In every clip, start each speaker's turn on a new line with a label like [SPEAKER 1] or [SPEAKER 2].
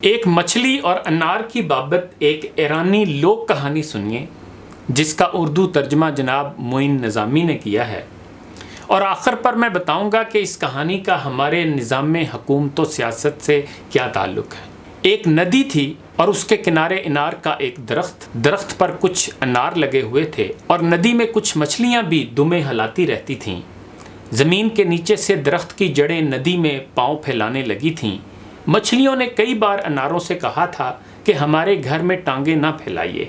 [SPEAKER 1] ایک مچھلی اور انار کی بابت ایک ایرانی لوک کہانی سنیے جس کا اردو ترجمہ جناب معین نظامی نے کیا ہے، اور آخر پر میں بتاؤں گا کہ اس کہانی کا ہمارے نظام حکومت و سیاست سے کیا تعلق ہے۔ ایک ندی تھی اور اس کے کنارے انار کا ایک درخت پر کچھ انار لگے ہوئے تھے اور ندی میں کچھ مچھلیاں بھی دمیں ہلاتی رہتی تھیں۔ زمین کے نیچے سے درخت کی جڑیں ندی میں پاؤں پھیلانے لگی تھیں۔ مچھلیوں نے کئی بار اناروں سے کہا تھا کہ ہمارے گھر میں ٹانگیں نہ پھیلائیے،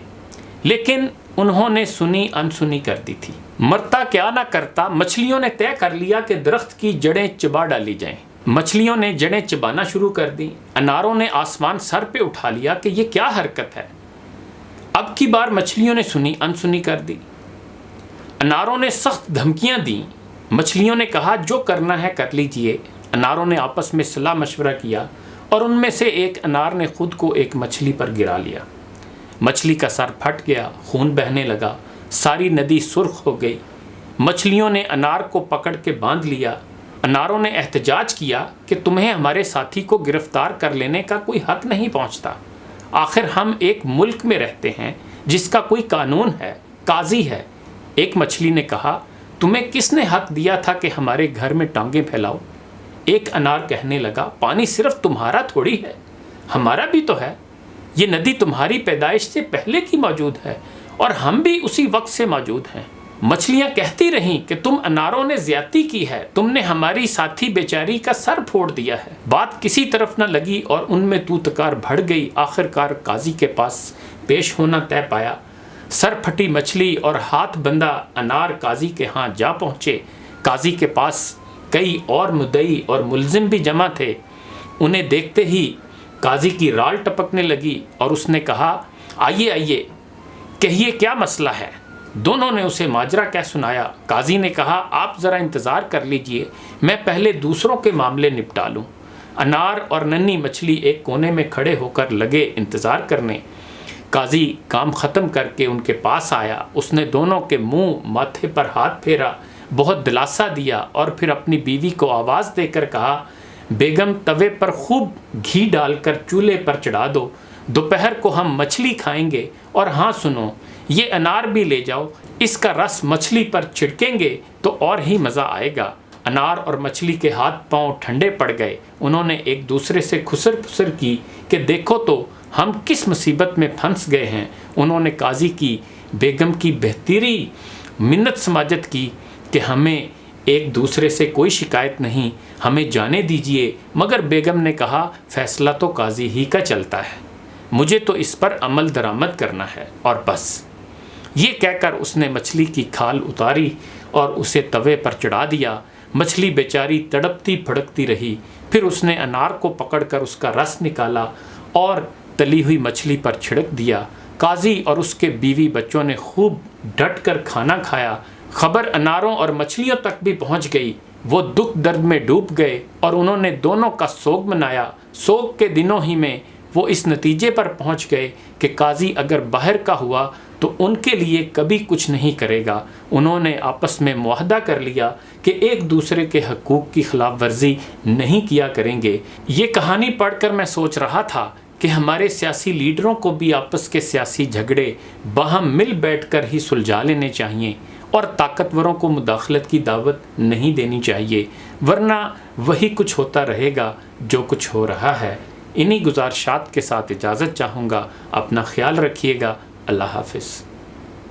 [SPEAKER 1] لیکن انہوں نے سنی انسنی کر دی تھی۔ مرتا کیا نہ کرتا، مچھلیوں نے طے کر لیا کہ درخت کی جڑیں چبا ڈالی جائیں۔ مچھلیوں نے جڑیں چبانا شروع کر دیں۔ اناروں نے آسمان سر پہ اٹھا لیا کہ یہ کیا حرکت ہے۔ اب کی بار مچھلیوں نے سنی انسنی کر دی۔ اناروں نے سخت دھمکیاں دیں۔ مچھلیوں نے کہا جو کرنا ہے کر لیجئے۔ اناروں نے آپس میں صلاح مشورہ کیا اور ان میں سے ایک انار نے خود کو ایک مچھلی پر گرا لیا۔ مچھلی کا سر پھٹ گیا، خون بہنے لگا، ساری ندی سرخ ہو گئی۔ مچھلیوں نے انار کو پکڑ کے باندھ لیا۔ اناروں نے احتجاج کیا کہ تمہیں ہمارے ساتھی کو گرفتار کر لینے کا کوئی حق نہیں پہنچتا۔ آخر ہم ایک ملک میں رہتے ہیں جس کا کوئی قانون ہے، قاضی ہے۔ ایک مچھلی نے کہا تمہیں کس نے حق دیا تھا کہ ہمارے گھر میں ٹانگیں پھیلاؤ؟ ایک انار کہنے لگا پانی صرف تمہارا تھوڑی ہے، ہمارا بھی تو ہے۔ یہ ندی تمہاری پیدائش سے پہلے کی موجود ہے اور ہم بھی اسی وقت سے موجود ہیں۔ مچھلیاں کہتی رہیں کہ تم اناروں نے زیادتی کی ہے، تم نے ہماری ساتھی بیچاری کا سر پھوڑ دیا ہے۔ بات کسی طرف نہ لگی اور ان میں تو تکار بڑھ گئی۔ آخرکار قاضی کے پاس پیش ہونا طے پایا۔ سر پھٹی مچھلی اور ہاتھ بندھا انار قاضی کے ہاں جا پہنچے۔ قاضی کے پاس کئی اور مدعی اور ملزم بھی جمع تھے۔ انہیں دیکھتے ہی قاضی کی رال ٹپکنے لگی اور اس نے کہا آئیے آئیے، کہیے کیا مسئلہ ہے۔ دونوں نے اسے ماجرا کیا سنایا۔ قاضی نے کہا آپ ذرا انتظار کر لیجئے، میں پہلے دوسروں کے معاملے نپٹا لوں۔ انار اور ننھی مچھلی ایک کونے میں کھڑے ہو کر لگے انتظار کرنے۔ قاضی کام ختم کر کے ان کے پاس آیا۔ اس نے دونوں کے منہ ماتھے پر ہاتھ پھیرا، بہت دلاسا دیا اور پھر اپنی بیوی کو آواز دے کر کہا بیگم توے پر خوب گھی ڈال کر چولہے پر چڑھا دو، دوپہر کو ہم مچھلی کھائیں گے، اور ہاں سنو یہ انار بھی لے جاؤ، اس کا رس مچھلی پر چھڑکیں گے تو اور ہی مزہ آئے گا۔ انار اور مچھلی کے ہاتھ پاؤں ٹھنڈے پڑ گئے۔ انہوں نے ایک دوسرے سے خسر پھسر کی کہ دیکھو تو ہم کس مصیبت میں پھنس گئے ہیں۔ انہوں نے قاضی کی بیگم کی بہتری منت سماجت کی کہ ہمیں ایک دوسرے سے کوئی شکایت نہیں، ہمیں جانے دیجئے، مگر بیگم نے کہا فیصلہ تو قاضی ہی کا چلتا ہے، مجھے تو اس پر عمل درآمد کرنا ہے اور بس۔ یہ کہہ کر اس نے مچھلی کی کھال اتاری اور اسے توے پر چڑھا دیا۔ مچھلی بیچاری تڑپتی پھڑکتی رہی۔ پھر اس نے انار کو پکڑ کر اس کا رس نکالا اور تلی ہوئی مچھلی پر چھڑک دیا۔ قاضی اور اس کے بیوی بچوں نے خوب ڈٹ کر کھانا کھایا۔ خبر اناروں اور مچھلیوں تک بھی پہنچ گئی۔ وہ دکھ درد میں ڈوب گئے اور انہوں نے دونوں کا سوگ منایا۔ سوگ کے دنوں ہی میں وہ اس نتیجے پر پہنچ گئے کہ قاضی اگر باہر کا ہوا تو ان کے لیے کبھی کچھ نہیں کرے گا۔ انہوں نے آپس میں معاہدہ کر لیا کہ ایک دوسرے کے حقوق کی خلاف ورزی نہیں کیا کریں گے۔ یہ کہانی پڑھ کر میں سوچ رہا تھا کہ ہمارے سیاسی لیڈروں کو بھی آپس کے سیاسی جھگڑے باہم مل بیٹھ کر ہی سلجھا لینے چاہیے اور طاقتوروں کو مداخلت کی دعوت نہیں دینی چاہیے، ورنہ وہی کچھ ہوتا رہے گا جو کچھ ہو رہا ہے۔ انہی گزارشات کے ساتھ اجازت چاہوں گا۔ اپنا خیال رکھیے گا۔ اللہ حافظ۔